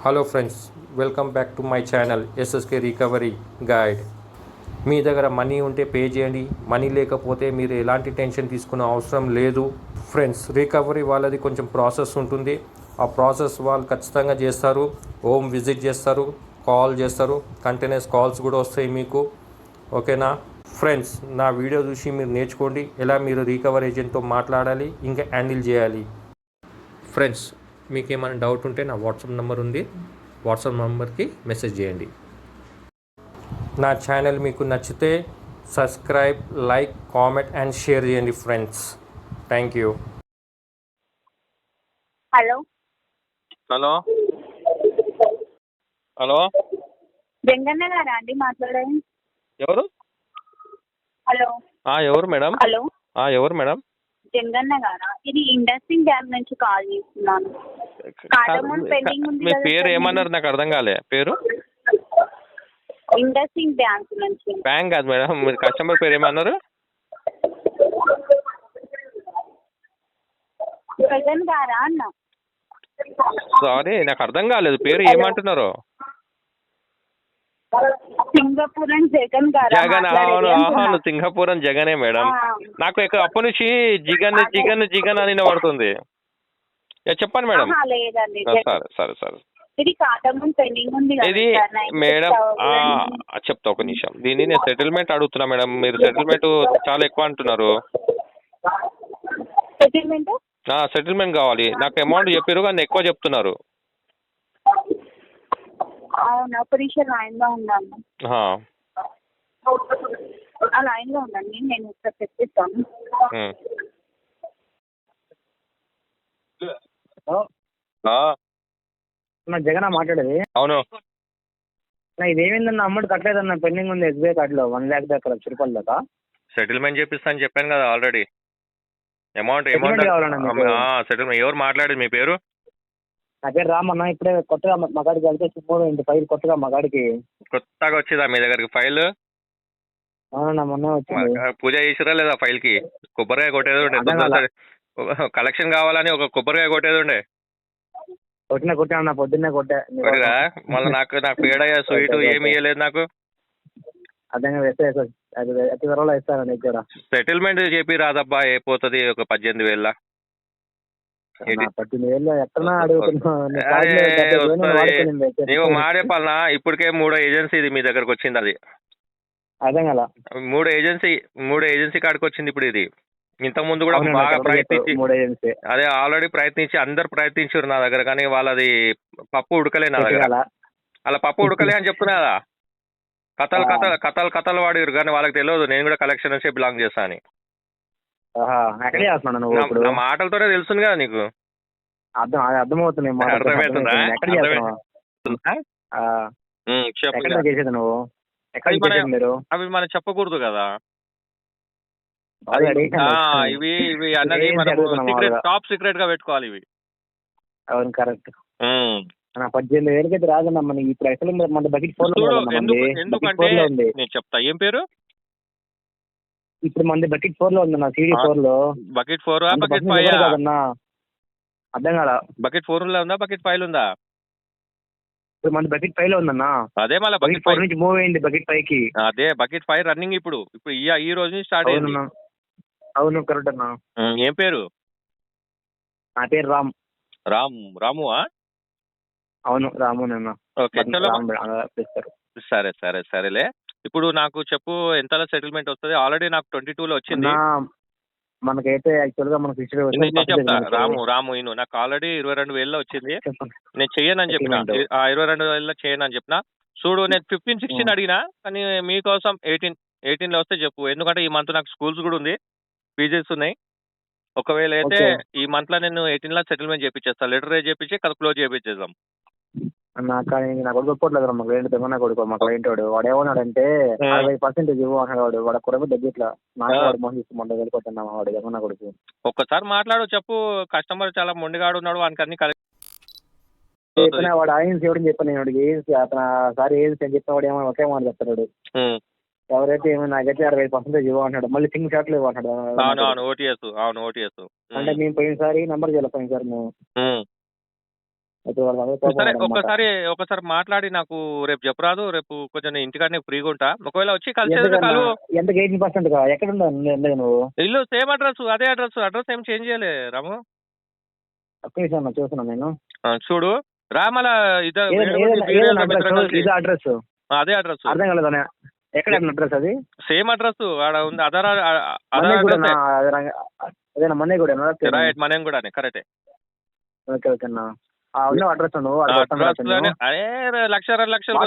Hello friends, welcome back to my channel SSK recovery guide. మీ దగ్గర money ఉంటే pay చేయండి, మనీ లేకపోతే మీరు ఎలాంటి టెన్షన్ తీసుకునే అవసరం లేదు. ఫ్రెండ్స్, రికవరీ వాళ్ళది కొంచెం ప్రాసెస్ ఉంటుంది. ఆ ప్రాసెస్ వాళ్ళు ఖచ్చితంగా చేస్తారు. హోమ్ విజిట్ చేస్తారు, కాల్ చేస్తారు, కంటిన్యూస్ కాల్స్ కూడా వస్తాయి మీకు. ఓకేనా ఫ్రెండ్స్, నా వీడియో చూసి మీరు నేర్చుకోండి ఎలా మీరు రికవరీ ఏజెంట్తో మాట్లాడాలి, ఇంకా హ్యాండిల్ చేయాలి. ఫ్రెండ్స్, మీకు ఏమైనా డౌట్ ఉంటే నా వాట్సాప్ నెంబర్ ఉంది, వాట్సాప్ నెంబర్కి మెసేజ్ చేయండి. నా ఛానల్ మీకు నచ్చితే subscribe, like, comment and share చేయండి friends. Thank you. Hello hello hello Janganna గారా అండి మాట్లాడేది? ఎవరు? హలో ఎవరు మేడం? హలో ఎవరు మేడం? జంగన్న గారా? ఇది ఇండస్ట్రింగ్ డ్యామ్ నుంచి కాల్ చేస్తున్నాను. కాటమూన్ పెండింగ్ ఉంది మీ కదా పేరు సార్, ఏమన్నారు? నాకు అర్థం కాలే. పేరు ఇండస్ట్రింగ్ డ్యామ్స్ నుంచి. బ్యాంక్ కాదు మేడం, మీరు కస్టమర్ పేరు ఏమన్నారు? జగన్ గారా అన్న? సారీ, నాకు అర్థం కాలేదు. పేరు ఏమంటున్నారు? సింగపూరం జగన్ గారా జగన్. అవును మాట్లాడేది అంటున్నా. అవును, సింగపూరం జగనే మేడం. నాకు అప్పటి నుంచి జిగన్ జిగన్ జిగన్ అని పడుతుంది. చెప్పండి మేడం. లేదండి, సరే సరే సరే. ఇది కాటమూన్ పెండింగ్ ఉంది కదా ఇది సార్, 96,000. మేడం చెప్తా ఒక నిమిషం. దీన్ని నేను సెటిల్మెంట్ అడుగుతున్నా మేడం. మీరు సెటిల్మెంట్ చాలా ఎక్కువ అంటున్నారు. సెటిల్మెంట్ సెటిల్మెంట్ కావాలి. నాకు అమౌంట్ చెప్పారు కానీ ఎక్కువ చెప్తున్నారు. అవునా? ఒక నిమిషం లైన్ లో ఉన్నాను. ఆ, ఆ లైన్ లో ఉండండి, నేను ఇక్కడ చెప్పిస్తాను. ఉమ్. జగన్ మాట్లాడేది? అవును. ఇదేమైందన్న, అమౌంట్ కట్టలేదన్న, పెండింగ్ ఉంది ఎస్బీఐ కార్డులో 1 lakh దాకా, ₹1,00,000 దాకా. సెటిల్మెంట్ చేపిస్తాను చెప్పాను కదా ఆల్రెడీ. అమౌంట్ Settlement కావాలన్నా మీకు? సెటిల్మెంట్. ఎవరు మాట్లాడేది? మీ పేరు? నా పేరు రామన్న. ఇప్పుడే కొత్తగా మా కాడికి వెళ్తే ఇంత ఫైల్ కొత్తగా మా కాడికి. కొత్తగా వచ్చిందా మీ దగ్గరికి ఫైల్? అవునన్నా, మొన్న వచ్చింది. పూజ చేసిరా లేదా ఫైల్ కి? కొబ్బరికాయ కొట్టేది ఉండే. కలెక్షన్ కావాలని ఒక కొబ్బరికాయ కొట్టేది ఉండే. కొట్టినా పొద్దున్నే కొట్టిరా? మళ్ళీ నాకు పేడ స్వీట్ ఏమి ఇవ్వలేదు నాకు. అర్థంగా వేస్తే అది అతి త్వరలో ఇస్తాను నీకు కూడా. సెటిల్మెంట్ చెప్పి రాదబ్బా, అయిపోతుంది ఒక 18,000. 18,000 ఎక్కడన్నా అడుగుతున్నావు? నీవు మాడేపాలనా? ఇప్పటికే 3 ఏజెన్సీ ఇది మీ దగ్గరకు వచ్చింది. అది అర్థం కదా? 3 ఏజెన్సీ కాడికి వచ్చింది ఇప్పుడు ఇది. ఇంత ముందు కూడా బాగా ప్రయత్నించి, అదే ఆల్రెడీ ప్రయత్నించి అందరు ప్రయత్నించారు నా దగ్గర, కానీ వాళ్ళది పప్పు ఉడకలే నా దగ్గర. అలా పప్పు ఉడకలే అని చెప్తున్నా కదా. కథలు వాడిరు కానీ వాళ్ళకి తెలియదు నేను కూడా కలెక్షన్ నుంచి బిలాంగ్ చేస్తా అని. నా మాటలతోనే తెలుస్తుంది కదా నీకు. అర్థమవుతుంది. అర్థమవుతుందా? చేసేది నువ్వు మీరు? అవి మనం చెప్పకూడదు కదా. ఇవి అన్నది మనం టాప్ సీక్రెట్ గా పెట్టుకోవాలి ఇవి. అవును, కరెక్ట్. 18,000 అయితే రాదన్నా మనకి. ఇప్పుడు అసలు మన బకెట్ 4 ఎందుకంటే నేను చెప్తా. ఏం పేరు? ఇప్పుడు మన బకెట్ 4 లో ఉందన్న, CD 4 లో. బకెట్ 4 బకెట్ 5 కాదన్నా? అర్థం కాదా? బకెట్ 4 లో ఉందా, బకెట్ 5 ఉందా? ఇప్పుడు మన బకెట్ 5 లో ఉందన్నా. అదే మళ్ళీ బకెట్ 4 నుంచి మూవ్ అయింది బకెట్ 5 కి. అదే బకెట్ 5 రన్నింగ్ ఇప్పుడు ఈ రోజు నుంచి స్టార్ట్ అయింది. అవును, కరెక్ట్ అన్నా. ఏం పేరు? నా పేరు రామ్. రాము? అవును, రామునన్నా. ఓకే, సరే సరే సరేలే. ఇప్పుడు నాకు చెప్పు, ఎంతలో సెటిల్మెంట్ వస్తుంది? ఆల్రెడీ నాకు 22లో వచ్చింది. మనకైతే యాక్చువల్ గా మనకు నేను చెప్తా. రాము ఇను, నాకు ఆల్రెడీ 22,000 వచ్చింది. నేను చెయ్యనని చెప్పిన, 22,000 చేయనని చెప్పిన. చూడు, నేను 15, 16 అడిగినా, కానీ మీకోసం 18లో వస్తే చెప్పు. ఎందుకంటే ఈ మంత్ నాకు స్కూల్స్ కూడా ఉంది, పీజీస్ ఉన్నాయి. ఒకవేళ అయితే ఈ మంత్ లో నేను 18లో సెటిల్మెంట్ చేయించేస్తాను. లెటర్ రేజ్ చేయించి క్లోజ్ చేయించేద్దాం. నాకు ఒప్పుకోవట్లేదు. మా క్లయింట్ తెమ్మన్నా కొడుకో, మా క్లయింట్ వాడు ఏమన్నాడంటే 60% ఇవ్వు అన్నాడు. వాడు కూడా దగ్గర నాకు వాడు మోసం తీసుకుంటా వెళ్ళిపోతున్నా వాడు తెమ్మన్నా కొడుకు. ఒక్కసారి మాట్లాడు, చెప్పు. కస్టమర్ చాలా మొండిగాడు ఉన్నాడు, వానికి అన్ని చెప్పిన వాడు ఆయన ఇవ్వడం చెప్పాను నేను. ఏజెన్సీ అతను సారి ఏజెన్సీ అని చెప్పిన వాడు ఏమో ఒకే మాట చెప్తాడు. ఎవరైతే ఏమో నాకైతే 60% ఇవ్వ అంటాడు. మళ్ళీ సింగిల్ షాట్లు ఇవ్వ అంటాడు. ఓటీఎస్. అంటే మేము పోయినసారి నెంబర్ చేయాలి. పోయినసారి మేము అయితే వాళ్ళ అందరూ కోపం సరే అన్నమాట. ఒకసారి మాట్లాడి నాకు రేపు చెప్పరాదు. రేపు కొంచెం నేను ఇంటికాడనే ఫ్రీగా ఉంటా. ఒకవేళ వచ్చి కలిసేది ఎందుకన్నా కలువు. ఎంతకు 18% ఎక్కడ ఉండవు నువ్వు? ఇల్లు సేమ్ అడ్రస్, అదే అడ్రస్ ఏం చేంజ్ చేయలే రాము. ఒక్క నిమిషం అన్న చూస్తున్నాను నేను. చూడు రామల ఇదే అడ్రస్ అదే అడ్రస్ అర్థం కాలేదన్న. ఎక్కడ అడ్రస్ అది? సేమ్ అడ్రస్ ఆడ ఉంది. అదేనా మనే కూడా రైట్ మనం కూడా కరెక్టే. ఓకే ఓకే అన్న. ఉన్న అడ్రస్ నువ్వు అరే 1,00,000 2 లక్షలు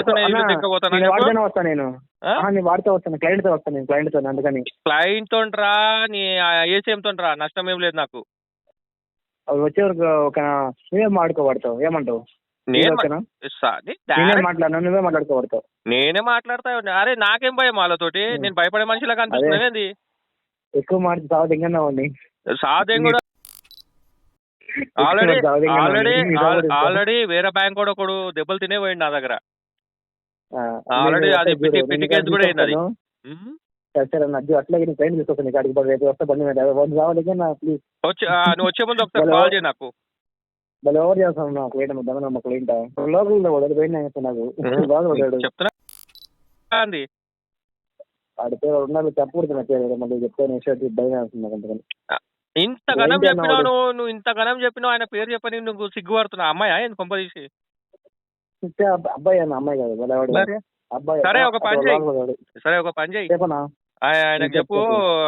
వస్తాను నేను. నీ వాడితో వస్తాను, క్లయింట్ తో వస్తాను నేను, క్లయింట్ తో. అందుకని క్లయింట్ తోంట్రా నీ ఏసీఎం తోంట్రా, నష్టం ఏం లేదు నాకు. అవి వచ్చే వరకు ఒక నువ్వే మాట్లాడుకోబడతావు. ఏమంటావు? మాట్లాడినా నువ్వే మాట్లాడుకోబడతావు. నేనే మాట్లాడతా. అరే నాకేం భయం వాళ్ళతోటి, నేను భయపడే మనిషిలా కనిపిస్తుంది. ఎక్కువ మాట సాగు ఇంకన్నావండి. సాదేం కూడా ఆల్రెడీ వేరే బ్యాంక్ కూడా ఒకడు దెబ్బలు తినే పోయింది నా దగ్గర. ఆల్రెడీ అది పిటి కేసు కూడా అయింది. సరే అన్న, అట్లాగే నేను ట్రైన్ తీసుకొస్తాను ఇక్కడికి. రేపు వస్తే బండి మీద రావాలి. ప్లీజ్ నువ్వు వచ్చే ముందు ఒకసారి కాల్ చేయి నాకు. భలే ఎవరు చేస్తాను నాకు లేట్ దమన మాకు లేంట లోకల్ వాడు పోయిన నాకు బాగా పడ్డాడు. చెప్తున్నా ఆడితే ఉన్నారు చెప్పకూడదు. నచ్చారు మళ్ళీ చెప్తే భయం వేస్తుంది నాకు. అంతకని ఇంతగానం చెప్పినావు నువ్వు ఇంతగానం చెప్పినావు. ఆయన పేరు చెప్పని నువ్వు సిగ్గుపడుతున్నావు. అమ్మాయా ఏంది కొంప తీసి? అబ్బాయి అన్న, అమ్మాయి కాదు భలేవాడు అబ్బాయి. సరే ఒక పని చేయి. చెప్పనా? ఆయనకు చెప్పు,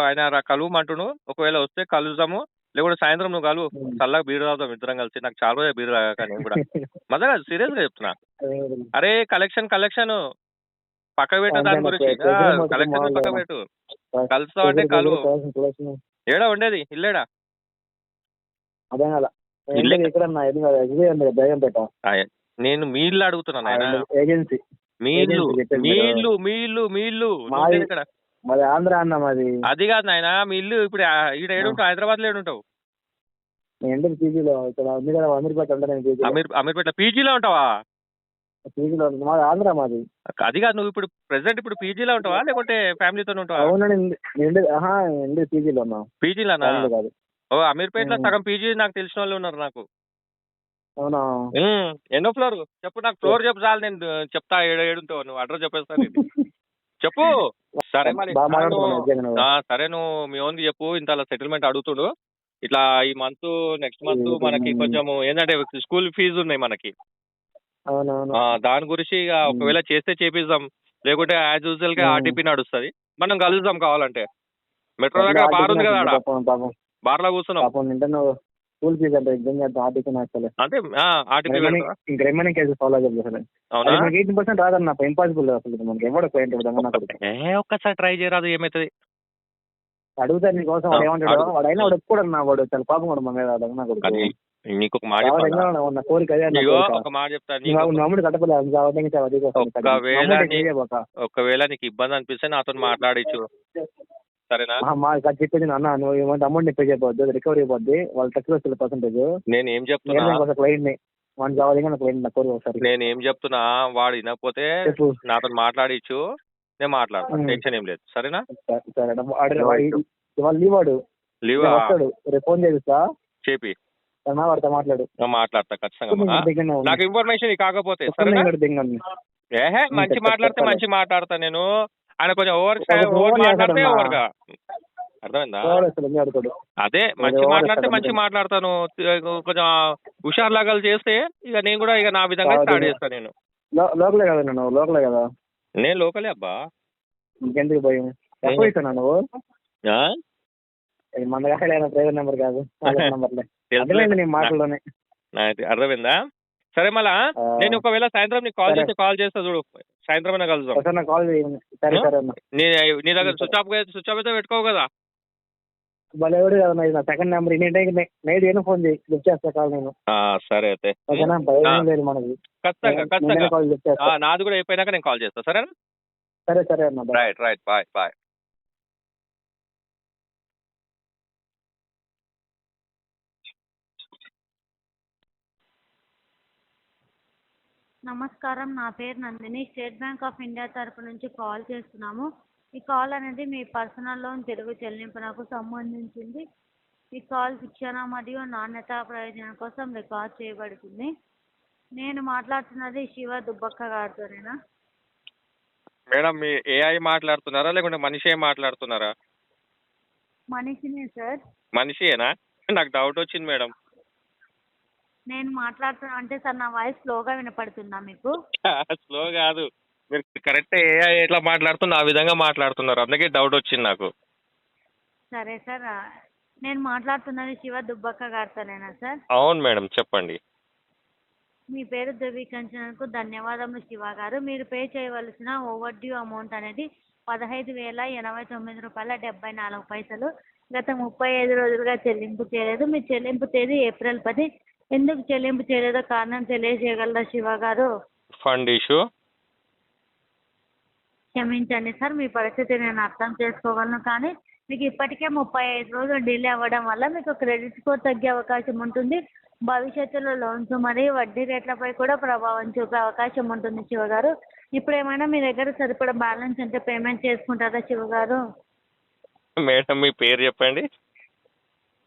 ఆయన కలువమంటును. ఒకవేళ వస్తే కలుద్దాము, లేకుంటే సాయంత్రం నువ్వు కలువు. చల్లగా బీరు తాగుతాం ఇద్దరం కలిసి. నాకు చాలా రోజు బీరు తాగాక నేను కూడా మజా కాదు, సీరియస్ గా చెప్తున్నా. అరే కలెక్షన్ పక్క పెట్టు, దాని గురించి కలెక్షన్ పక్క పెట్టు. కలుస్తావు అంటే కలువు. ఏడా ఉండేది? ఇల్లేడా? నేను మీ ఇల్లు అడుగుతున్నాను. ఆయన ఏజెన్సీ మీళ్ళు ఇక్కడ మాది ఆంధ్ర అన్న. మాది అది కాదు నాయన, మీ ఇల్లు ఇప్పుడు ఈడ ఏడుంటావు? హైదరాబాద్ లో ఏడుంటావు? పీజీలో ఇక్కడ అమీర్పేట ఉంటాను. అమీర్పేట పీజీలో ఉంటావా? పీజీలో మాది ఆంధ్ర. మాది అది కాదు, నువ్వు ఇప్పుడు ప్రెసెంట్ పీజీలో ఉంటావా లేకుంటే ఫ్యామిలీతో ఉంటావా? అవునండి, పీజీలో ఉన్నా. పీజీలోనా? ఓ అమీర్పేటలో సగం పీజీ నాకు తెలిసిన వాళ్ళు ఉన్నారు నాకు. అవునా? ఎన్నో ఫ్లోర్ చెప్పు, నాకు ఫ్లోర్ చెప్పు చాలు, నేను చెప్తా. ఏడుంటావు నువ్వు, అడ్రస్ చెప్పేస్తాను. చెప్పు. సరే మరి సరే, నువ్వు మీ ఓన్కి చెప్పు. ఇంత సెటిల్మెంట్ అడుగుతుడు. ఇట్లా ఈ మంత్ నెక్స్ట్ మంత్ మనకి కొంచెం ఏంటంటే స్కూల్ ఫీజు ఉన్నాయి మనకి. దాని గురించి ఒకవేళ చేస్తే చేపిద్దాం, లేకుంటే యాజ్ యూజువల్ గా ఆర్టీపీ నడుస్తుంది. మనం కలుద్దాం కావాలంటే. మెట్రో దగ్గర బార్ ఉంది కదా, బార్ లో కూర్చున్నాం. స్కూల్ ఫీజు అంటే అంటే ఆర్టీపీ ఫాలో చేయాలి. 18% రాదన్న, ఇంపాసిబుల్ అసలు. మనకి ఎవడు ఒక్కసారి ట్రై చేయరాదు, ఏమైతుంది? అడుగుతాను నీకోసం. వాడు ఏమంటాడు? వాడు అయినా వాడు ఒప్పుకోడన్నా. వాడు చాలా పాపం కూడా మా మీద. నీకు ఒక మాట ఒకవేళ నీకు ఇబ్బంది అనిపిస్తే నాతో మాట్లాడచ్చు, సరేనా? చెప్పేది అన్న, నువ్వు ఏమంటే అమౌంట్ పే చేయబోద్దు, రికవరీ అయిపోద్ది. వాళ్ళు తక్కువ వస్తుంది పర్సెంటేజ్. నేను ఏం చెప్తున్నా, నేను ఏం చెప్తున్నా, వాడు వినకపోతే నాతో మాట్లాడచ్చు, నేను మాట్లాడతాను. టెన్షన్ ఏం లేదు, సరేనా? లీవ్ రేపు ఫోన్ చేస్తా, చెప్పి వాడితో మాట్లాడతా ఖచ్చితంగా. నాకు ఇన్ఫర్మేషన్ కాకపోతే మంచి మాట్లాడితే మంచి మాట్లాడతా నేను. ఆయన కొంచెం ఓవర్ మాట్లాడితే ఓవర్గా, అర్థమైందా? అదే మంచి మాట్లాడితే మంచి మాట్లాడతాను. కొంచెం హుషారు లాగా చేస్తే ఇక నేను కూడా ఇక నా విధంగా స్టార్ట్ చేస్తాను. నేను లోకలే కదా, నేను లోకలే కదా. నేను లోకలే అబ్బా. ఇంకెందుకు భయం? ఎక్కువ నువ్వు మన ప్రైవేట్ నెంబర్ కాదు, నీ మాటల్లోనే అర్థమైందా? సరే, మళ్ళా నేను ఒకవేళ సాయంత్రం నీకు కాల్ చేస్తా చూడు. సాయంత్రం అయినా కలుద్దాం. నీ దగ్గర స్విచ్ ఆఫ్ అయితే పెట్టుకోవు కదా? ఎవడు కదా సెకండ్ నెంబర్. నైట్ ఏమో ఫోన్ చేయి, లిఫ్ట్ చేస్తా కాల్ నేను. సరే అయితే మనకి ఖచ్చితంగా నాది కూడా అయిపోయినాక నేను కాల్ చేస్తా, సరేనా? సరే అన్న. Right bye. నమస్కారం, నా పేరు Nandini. State Bank of India తరపు నుంచి కాల్ చేస్తున్నాము. ఈ కాల్ అనేది మీ పర్సనల్ లోన్ తిరుగు చెల్లింపునకు సంబంధించింది. ఈ కాల్ శిక్షణ మరియు నాణ్యత ప్రయోజనం కోసం రికార్డ్ చేయబడుతుంది. నేను మాట్లాడుతున్నది శివ దుబ్బక్క గారితోనేనా? మేడం మీ ఏఐ మాట్లాడుతున్నారా లేకుంటే మనిషి మాట్లాడుతున్నారా? మనిషినే సార్. మనిషియేనా? నాకు డౌట్ వచ్చింది మేడం. నేను మాట్లాడుతున్నా అంటే సార్ నా వాయిస్ స్లోగా వినపడుతుందా మీకు? స్లో కాదు, మీరు కరెక్ట్ ఏఐ ఎట్లా మాట్లాడుతున్నా ఆ విధంగా మాట్లాడుతున్నారు, అందుకే డౌట్ వచ్చింది నాకు. సరే సార్. నేను మాట్లాడుతున్నది శివ దుబ్బక్క గారితోనేనా సార్? అవును మేడం, చెప్పండి. మీ పేరు ధృవీకరించినందుకు ధన్యవాదములు శివ గారు. మీరు పే చేయవలసిన ఓవర్ డ్యూ అమౌంట్ అనేది 15,089.74. గత 35 రోజులుగా చెల్లింపు చేయలేదు. మీ చెల్లింపు తేదీ ఏప్రిల్ 10. ఎందుకు చెల్లింపు చేయలేదో కారణం తెలియజేయగలరా శివ గారు? Fund issue. క్షమించండి సార్, మీ పరిస్థితి నేను అర్థం చేసుకోగలను. కానీ మీకు ఇప్పటికే 35 రోజులు డిలే అవ్వడం వల్ల మీకు క్రెడిట్ స్కోర్ తగ్గే అవకాశం ఉంటుంది. భవిష్యత్తులో లోన్స్ మరియు వడ్డీ రేట్లపై కూడా ప్రభావం చూపే అవకాశం ఉంటుంది శివ గారు. ఇప్పుడు ఏమైనా మీ దగ్గర సరిపడా బ్యాలెన్స్ ఉంటే పేమెంట్ చేసుకుంటారా శివ గారు? మేడం మీ పేరు చెప్పండి.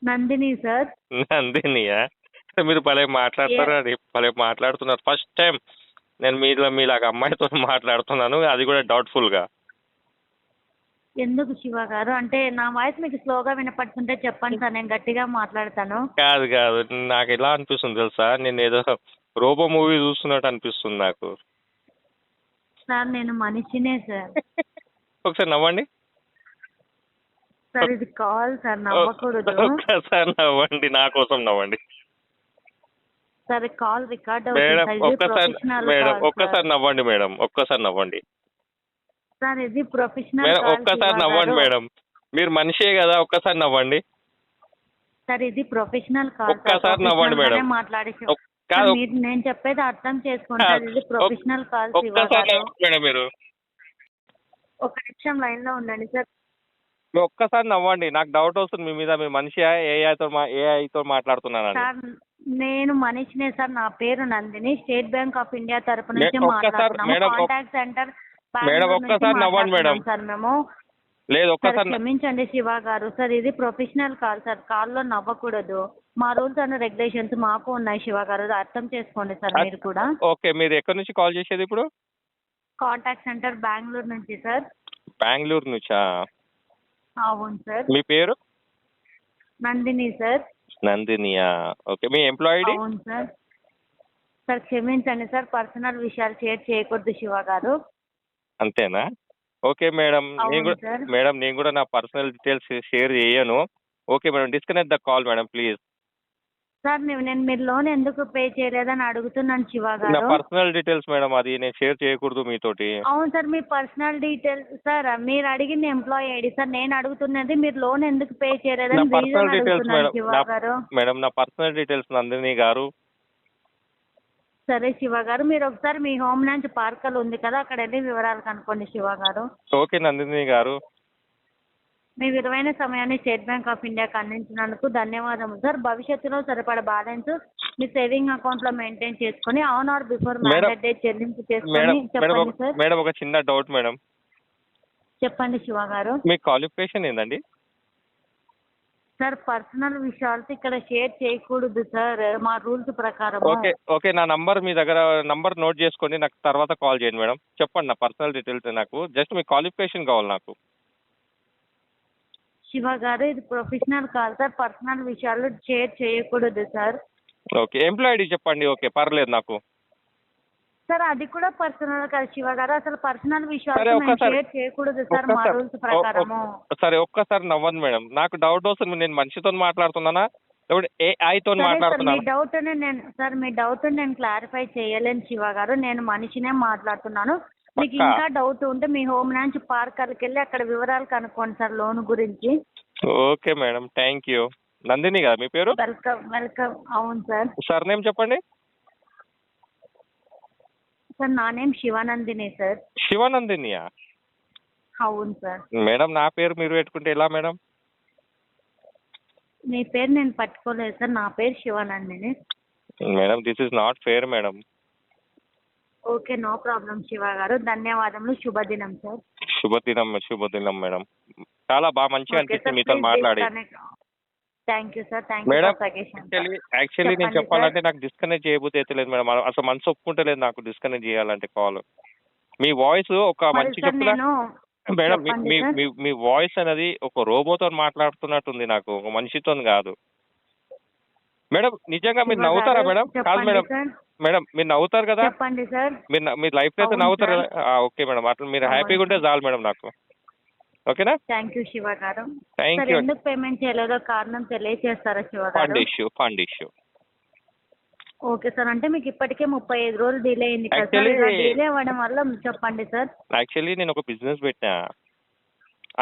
నందిని సార్. నందినియా? మీరు భలే మాట్లాడతారండి, భలే మాట్లాడుతున్నారు. ఫస్ట్ టైం నేను మీలాగా అమ్మాయితో మాట్లాడుతున్నాను, అది కూడా డౌట్ఫుల్ గా. ఎందుకు శివ గారు? అంటే నా వాయిస్ మీకు స్లోగా వినపడుతుంటే చెప్పండి సార్, నేను గట్టిగా మాట్లాడతాను. కాదు కాదు, నాకు ఎలా అనిపిస్తుంది తెలుసా, నేను ఏదో రోబో మూవీ చూస్తున్నట్టు అనిపిస్తుంది నాకు. సార్ నేను మనిషినే సార్. ఒకసారి నవ్వండి. సార్ ఇది కాల్ సార్, నవ్వకూడదు. ఒక్కసారి నవ్వండి, నా కోసం నవ్వండి. సార్ కాల్ రికార్డ్ మేడం అవుతుంది. ఒక్కసారి, మేడం ఒక్కసారి నవ్వండి మేడం, ఒక్కసారి నవ్వండి సార్ ఇది ప్రొఫెషనల్ మేడం, ఒక్కసారి నవ్వండి మేడం. మీరు మనిషే కదా, ఒక్కసారి నవ్వండి సార్. ఇది ప్రొఫెషనల్ కాల్. ఒక్కసారి నవ్వండి మేడం. మాట్లాడే కాదు, నేను చెప్పేది అర్థం చేసుకోండి సార్. ఇది ప్రొఫెషనల్ కాల్ శివ ఒక్కసారి గారు. నవ్వండి మేడం. మీరు ఒక నిమిషం లైన్ లో ఉండండి సార్. మీరు ఒక్కసారి నవ్వండి, నాకు డౌట్ వస్తుంది మీ మీద. మీరు మనిషి ఏఐతో మాట్లాడుతున్నానని. సార్ నేను మనిషినే సార్. నా పేరు Nandini. State Bank of India తరపు నుంచి ఒక్కసారి మాట్లాడుతున్నాము. మేడం, కాంటాక్ట్ సెంటర్ మేడం ఒక్కసారి నవ్వండి మేడం. సార్ మేము. లేదు సార్ ఒక్కసారి క్షమించండి శివ గారు. సార్ ఇది ప్రొఫెషనల్ కాల్ సార్. కాల్లో నవ్వకూడదు. మా రూల్స్ అండ్ రెగ్యులేషన్స్ మాకు ఉన్నాయి శివ గారు, అర్థం చేసుకోండి సార్ మీరు కూడా. ఓకే, మీరు ఎక్కడి నుంచి కాల్ చేసేది ఇప్పుడు? కాంటాక్ట్ సెంటర్ బెంగళూరు నుంచి సార్. బెంగళూరు నుంచా? అవును సార్. మీ పేరు? నందిని సార్. నందినియా? ఓకే, మీ ఎంప్లాయీ ఐడి? అవును సార్. సార్ క్షమించండి సార్, పర్సనల్ విషయాలు షేర్ చేయకూడదు శివ గారు. అంతేనా? ఓకే మేడం, నేను కూడా సార్. మేడం నేను కూడా నా పర్సనల్ డీటెయిల్స్ షేర్ చేయను. Okay madam, disconnect the call madam please. Sir నేను మీరు లోన్ ఎందుకు పే చేయలేదని అడుగుతున్నాను శివ నా గారు. పర్సనల్ డీటెయిల్స్ మేడం, అది నేను షేర్ చేయకూడదు మీతోటి. అవును సార్, మీ పర్సనల్ డీటెయిల్స్ సార్. మీరు అడిగింది ఎంప్లాయీ ఐడి సార్. నేను అడుగుతున్నది మీరు లోన్ ఎందుకు పే నా చేయలేదని పర్సనల్ రీజన్ డీటెయిల్స్ అడుగుతున్నాను మేడం, శివ గారు. మేడం నా పర్సనల్ డీటెయిల్స్ నందిని గారు. సరే శివ గారు, మీరు ఒకసారి మీ హోమ్ నుంచి పార్కల్ ఉంది కదా, అక్కడ వెళ్ళి వివరాలు కనుక్కోండి శివ గారు. ఓకే నందిని గారు. మీ విలువైన సమయాన్ని స్టేట్ బ్యాంక్ ఆఫ్ ఇండియాకి అందించినందుకు ధన్యవాదములు సార్. భవిష్యత్తులో సరిపడ బ్యాలెన్స్ మీ సేవింగ్ అకౌంట్ లో మెయింటైన్ చేసుకుని on are before mandate date చెల్లింపు చేసుకొని చెప్పండి సార్. మేడం ఒక చిన్న డౌట్ మేడం. చెప్పండి శివ గారు. మీ క్వాలిఫికేషన్ ఏందండి? సార్ పర్సనల్ విషయాలతో ఇక్కడ షేర్ చేయకూడదు సార్, మా రూల్స్ ప్రకారం. ఓకే ఓకే, నా నంబర్ మీ దగ్గర నంబర్ నోట్ చేసుకోండి, నాకు తర్వాత కాల్ చేయండి మేడం. చెప్పండి నా పర్సనల్ డీటెయిల్స్, నాకు జస్ట్ మీ క్వాలిఫికేషన్ కావాలి నాకు. శివ గారు ఇది ప్రొఫెషనల్ కాల్ సార్, పర్సనల్ విషయాలు షేర్ చేయకూడదు సార్. ఓకే, ఎంప్లాయీ ఐడి చెప్పండి. ఓకే పర్లేదు నాకు. సార్ అది కూడా పర్సనల్ కాదు శివ గారు, అసలు పర్సనల్ సరే విషయాలు మేము ఒక్కసారి షేర్ చేయకూడదు సార్ మా రూల్స్ ప్రకారము. సరే ఒక్కసారి నవ్వండి మేడం, నాకు డౌట్ వస్తుంది. నేను మనిషితో మాట్లాడుతున్నానా లేకపోతే ఏఐతో సరే సార్, మీ మాట్లాడుతున్నాను? డౌట్ని మీ డౌట్ని నేను క్లారిఫై చేయలేను శివ గారు. నేను మనిషినే మాట్లాడుతున్నాను. మీకు పక్కా? ఇంకా డౌట్ ఉంటే మీ హోమ్ నుంచి పార్కర్కి వెళ్ళి అక్కడ వివరాలు కనుక్కోండి సార్ లోన్ గురించి. Okay madam, thank you. Nandini కదా మీ పేరు? Welcome welcome. అవును సార్. సర్నేమ్ చెప్పండి. సార్ నా నేమ్ శివానందిని సార్. శివనందినియా? అవును సార్. మేడం నా పేరు మీరు పెట్టుకుంటే ఎలా మేడం? మీ పేరు నేను పట్టుకోలేదు సార్, నా పేరు Shivanandini. Madam this is not fair madam. Okay no problem Shiva గారు, ధన్యవాదములు, శుభదినం సార్. శుభదినం మేడం. చాలా బాగా మంచిగా ఓకే అనిపిస్తుంది సార్, మీతో ప్లీజ్ మాట్లాడి. Disconnect. Thank you sir, thank you madam for suggestion. Actually నేను చెప్పండి చెప్పాలంటే నాకు డిస్కనెక్ట్ చేయబోతే లేదు మేడం, అసలు మనసు ఒప్పుకుంటలేదు నాకు డిస్కనెక్ట్ చేయాలంటే కాల్. మీ వాయిస్ ఒక మరి మంచి సార్ చెప్పున నేను మేడం చెప్పండి మీ సార్. మీ మీ వాయిస్ అనేది ఒక రోబోతో మాట్లాడుతున్నట్టుంది, నాకు ఒక మనిషితో కాదు మేడం. నిజంగా మీరు శివ నవ్వుతారా గారు, మేడం? కాదు చెప్పండి మేడం, సార్. మేడం మీరు నవ్వుతారు కదా, చెప్పండి సార్. మీ లైఫ్ లో అయితే అవును నవ్వుతారు సార్. కదా. ఓకే మేడం, అట్లా మీరు అవును హ్యాపీగా ఉంటే సార్. చాలు మేడం నాకు. ఓకేనా? థ్యాంక్ యూ శివ గారు. Thank sir you. ఎందుకు పేమెంట్ చేయలేదో కారణం తెలియజేస్తారా శివ ఫండ్ గారు? ఇష్యూ. ఓకే సార్, అంటే మీకు ఇప్పటికే 35 రోజులు డిలే అయింది కదా సార్. Actually- ఇలా డిలే అవ్వడం వల్ల చెప్పండి సార్. యాక్చువల్లీ నేను ఒక బిజినెస్ పెట్టినా,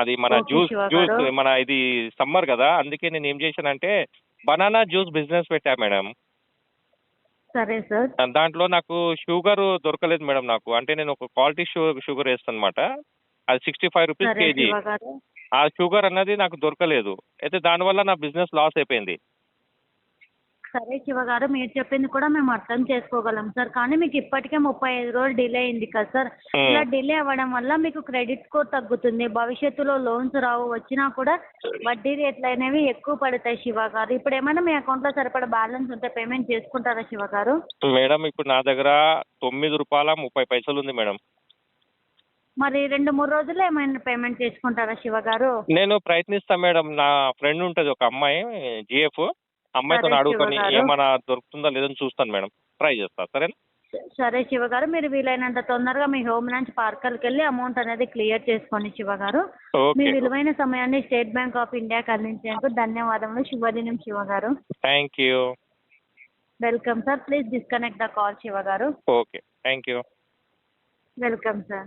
అది మన ఓకే జ్యూస్ శివ జ్యూస్ గారు. మన ఇది సమ్మర్ కదా, అందుకే నేను ఏం చేశానంటే బనానా జ్యూస్ బిజినెస్ పెట్టా మేడం. సరే సార్. దాంట్లో నాకు షుగర్ దొరకలేదు మేడం నాకు, అంటే నేను ఒక క్వాలిటీ షుగర్ వేస్తాను అనమాట. అది 65 రూపీస్ సరే కేజీ. శివ గారు. ఆ షుగర్ అన్నది నాకు దొరకలేదు, అయితే దానివల్ల నా బిజినెస్ లాస్ అయిపోయింది. సరే శివ గారు, మీరు చెప్పింది కూడా మేము అర్థం చేసుకోగలం సార్, కానీ మీకు ఇప్పటికే 35 రోజులు డిలే అయింది కదా సార్. ఇలా డిలే అవ్వడం వల్ల మీకు క్రెడిట్ స్కోర్ తగ్గుతుంది, భవిష్యత్తులో లోన్స్ రావు, వచ్చినా కూడా వడ్డీ రేట్లు అనేవి ఎక్కువ పడతాయి శివ గారు. ఇప్పుడు ఏమైనా మీ అకౌంట్లో సరిపడా బ్యాలెన్స్ ఉంటే పేమెంట్ చేసుకుంటారా శివ గారు? మేడం ఇప్పుడు నా దగ్గర ₹9.30 ఉంది మేడం. మరి 2-3 రోజుల్లో ఏమైనా పేమెంట్ చేసుకుంటారా శివ గారు? నేను ప్రయత్నిస్తా మేడం. నా ఫ్రెండ్ ఉంటుంది ఒక అమ్మాయి జిఎఫ్, అమ్మాయితో సరే అడుగుతాను శివ గారు. ఏమైనా దొరుకుతుందా లేదని చూస్తాను మేడం, ట్రై చేస్తా. సరేనా? సరే శివ గారు, మీరు వీలైనంత తొందరగా మీ హోమ్ నుంచి పార్కర్కి వెళ్ళి అమౌంట్ అనేది క్లియర్ చేసుకోండి శివ గారు. మీ ఓకే, విలువైన సమయాన్ని స్టేట్ బ్యాంక్ ఆఫ్ ఇండియాకి అందించేందుకు ధన్యవాదములు. శుభదినం శివ గారు. Thank you. Welcome sir, please disconnect the call Shiva గారు. Okay, thank you. Welcome sir.